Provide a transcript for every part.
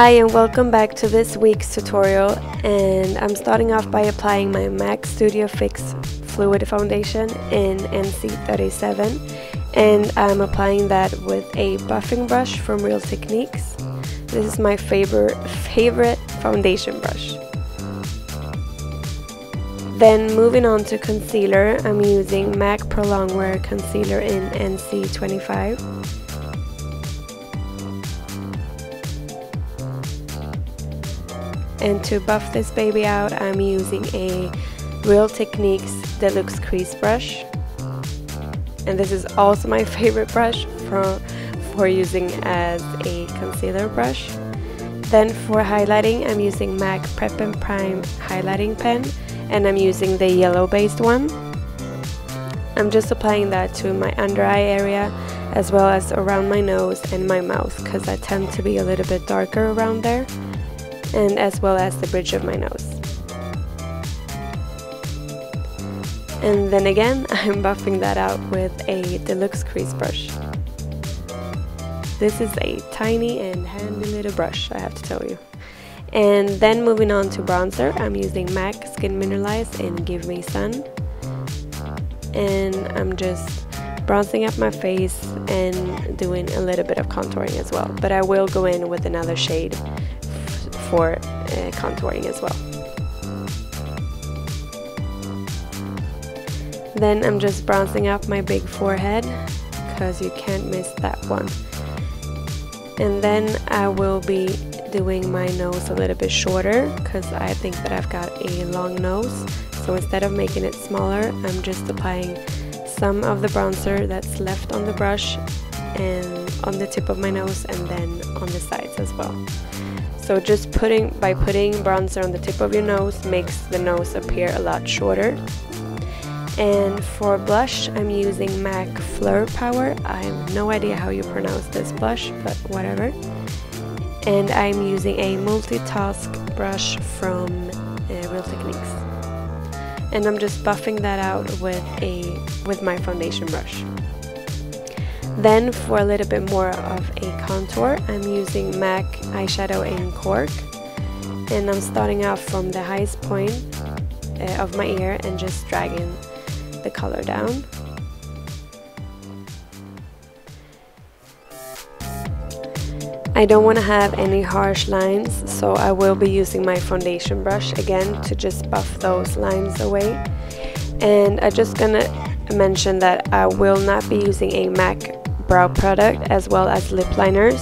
Hi and welcome back to this week's tutorial, and I'm starting off by applying my MAC Studio Fix Fluid Foundation in NC37, and I'm applying that with a buffing brush from Real Techniques. This is my favorite foundation brush. Then moving on to concealer, I'm using MAC Pro Longwear Concealer in NC25. And to buff this baby out, I'm using a Real Techniques Deluxe Crease Brush. And this is also my favorite brush for using as a concealer brush. Then for highlighting, I'm using MAC Preep and Prime highlighting pen, and I'm using the yellow based one. I'm just applying that to my under eye area as well as around my nose and my mouth, because I tend to be a little bit darker around there, and as well as the bridge of my nose. And then again, I'm buffing that out with a deluxe crease brush. This is a tiny and handy little brush, I have to tell you. And then moving on to bronzer, I'm using MAC Skin Mineralized in Give Me Sun. And I'm just bronzing up my face and doing a little bit of contouring as well. But I will go in with another shade for contouring as well. Then I'm just bronzing up my big forehead, because you can't miss that one. And then I will be doing my nose a little bit shorter, because I think that I've got a long nose. So instead of making it smaller, I'm just applying some of the bronzer that's left on the brush and on the tip of my nose, and then on the sides as well. So just putting bronzer on the tip of your nose makes the nose appear a lot shorter. And for blush, I'm using MAC Fleur Power. I have no idea how you pronounce this blush, but whatever. And I'm using a multitask brush from Real Techniques. And I'm just buffing that out with my foundation brush. Then for a little bit more of a contour, I'm using MAC eyeshadow in Cork, and I'm starting off from the highest point of my ear and just dragging the color down. I don't want to have any harsh lines, so I will be using my foundation brush again to just buff those lines away. And I'm just gonna mention that I will not be using a MAC brow product as well as lip liners.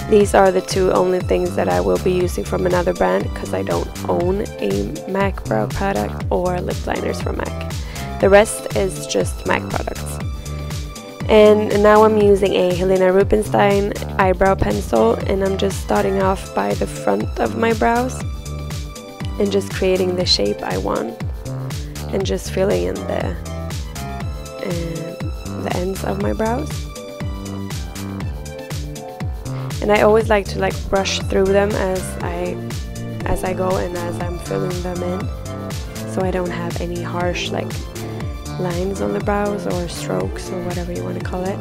These are the two only things that I will be using from another brand, because I don't own a MAC brow product or lip liners from MAC. The rest is just MAC products. And now I'm using a Helena Rubinstein eyebrow pencil, and I'm just starting off by the front of my brows and just creating the shape I want, and just filling in the ends of my brows. And I always like to brush through them as I go and as I'm filling them in, so I don't have any harsh lines on the brows or strokes or whatever you want to call it.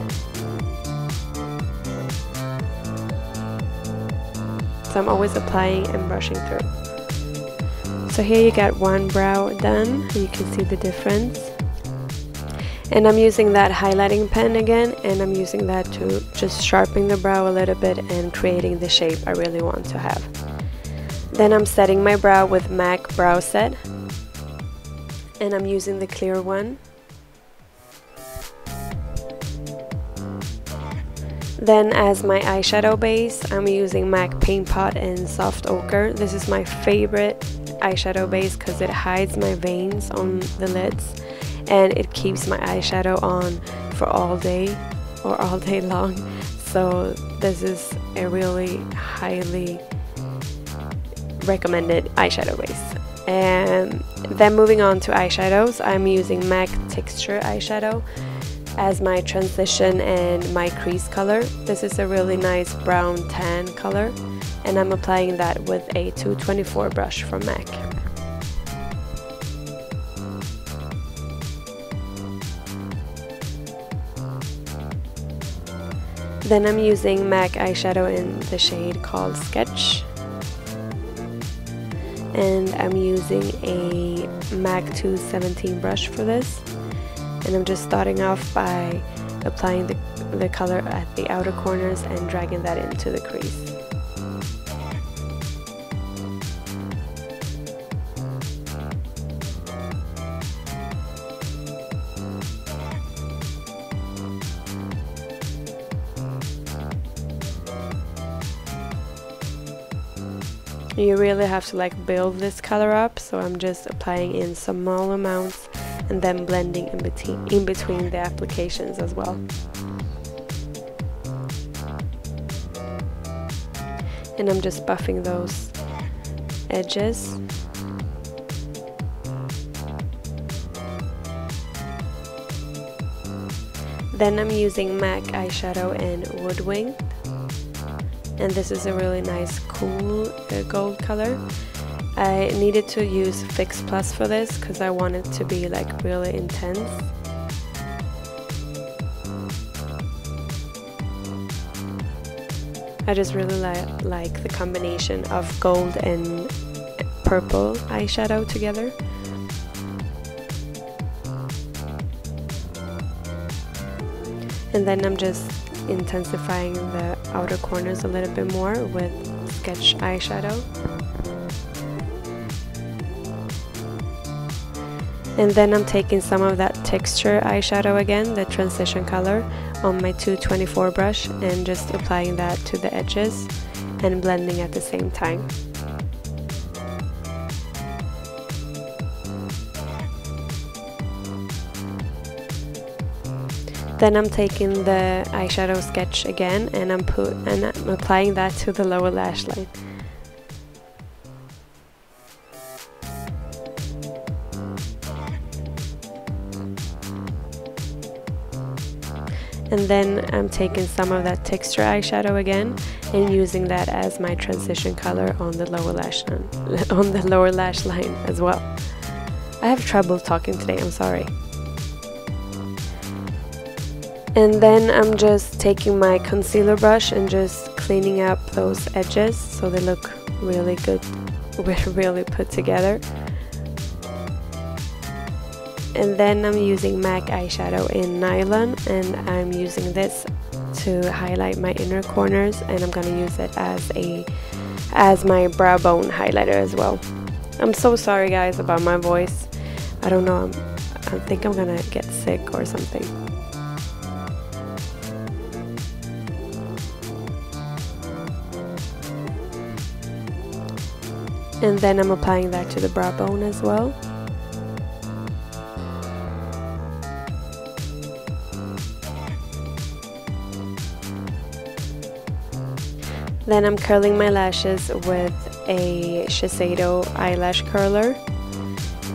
So I'm always applying and brushing through. So here you got one brow done. You can see the difference. And I'm using that highlighting pen again, and I'm using that to just sharpen the brow a little bit and creating the shape I really want to have. Then I'm setting my brow with MAC Brow Set, and I'm using the clear one. Then as my eyeshadow base, I'm using MAC Paint Pot in Soft Ochre. This is my favorite eyeshadow base because it hides my veins on the lids, and it keeps my eyeshadow on for all day or all day long. So this is a really highly recommended eyeshadow base. And then moving on to eyeshadows, I'm using MAC Texture eyeshadow as my transition and my crease color. This is a really nice brown tan color, and I'm applying that with a 224 brush from MAC. Then I'm using MAC eyeshadow in the shade called Sketch, and I'm using a MAC 217 brush for this, and I'm just starting off by applying the color at the outer corners and dragging that into the crease. You really have to like build this color up, so I'm just applying in small amounts and then blending in between the applications as well. And I'm just buffing those edges. Then I'm using MAC eyeshadow in Woodwinked, and this is a really nice cool gold color. I needed to use Fix Plus for this because I want it to be like really intense. I just really like the combination of gold and purple eyeshadow together. And then I'm just intensifying the outer corners a little bit more with sketch eyeshadow. And then I'm taking some of that texture eyeshadow again, the transition color, on my 224 brush and just applying that to the edges and blending at the same time. Then I'm taking the eyeshadow sketch again and I'm applying that to the lower lash line. And then I'm taking some of that texture eyeshadow again and using that as my transition color on the lower lash line as well. I have trouble talking today, I'm sorry. And then I'm just taking my concealer brush and just cleaning up those edges so they look really good, really put together. And then I'm using MAC eyeshadow in Nylon, and I'm using this to highlight my inner corners, and I'm gonna use it as my brow bone highlighter as well. I'm so sorry guys about my voice. I don't know, I think I'm gonna get sick or something. And then I'm applying that to the brow bone as well. Then I'm curling my lashes with a Shiseido eyelash curler,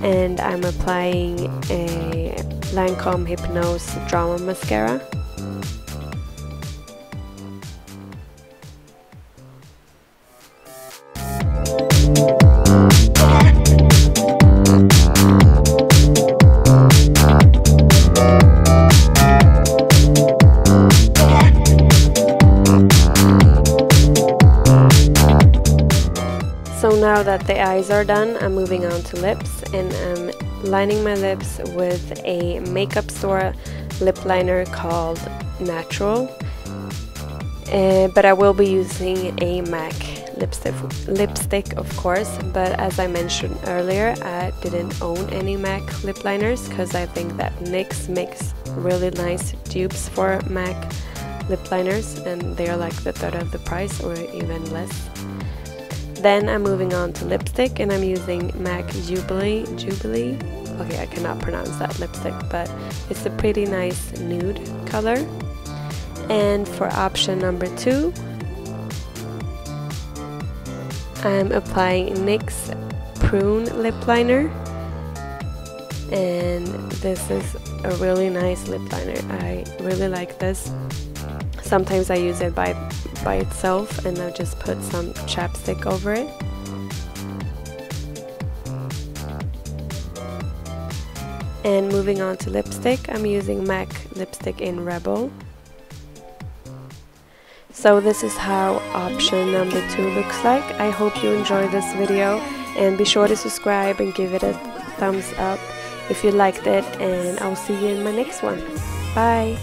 and I'm applying a Lancome Hypnose Drama Mascara. So now that the eyes are done, I'm moving on to lips, and I'm lining my lips with a makeup store lip liner called Natural, but I will be using a MAC lipstick of course, but as I mentioned earlier, I didn't own any MAC lip liners because I think that NYX makes really nice dupes for MAC lip liners, and they are like the third of the price or even less. Then I'm moving on to lipstick, and I'm using MAC Jubilee. Okay, I cannot pronounce that lipstick, but it's a pretty nice nude color. And for option number 2, I'm applying NYX Prune lip liner, and this is a really nice lip liner. I really like this. Sometimes I use it by itself, and I just put some chapstick over it. And moving on to lipstick, I'm using MAC lipstick in Rebel. So this is how option number 2 looks like. I hope you enjoyed this video. And be sure to subscribe and give it a thumbs up if you liked it, and I'll see you in my next one. Bye!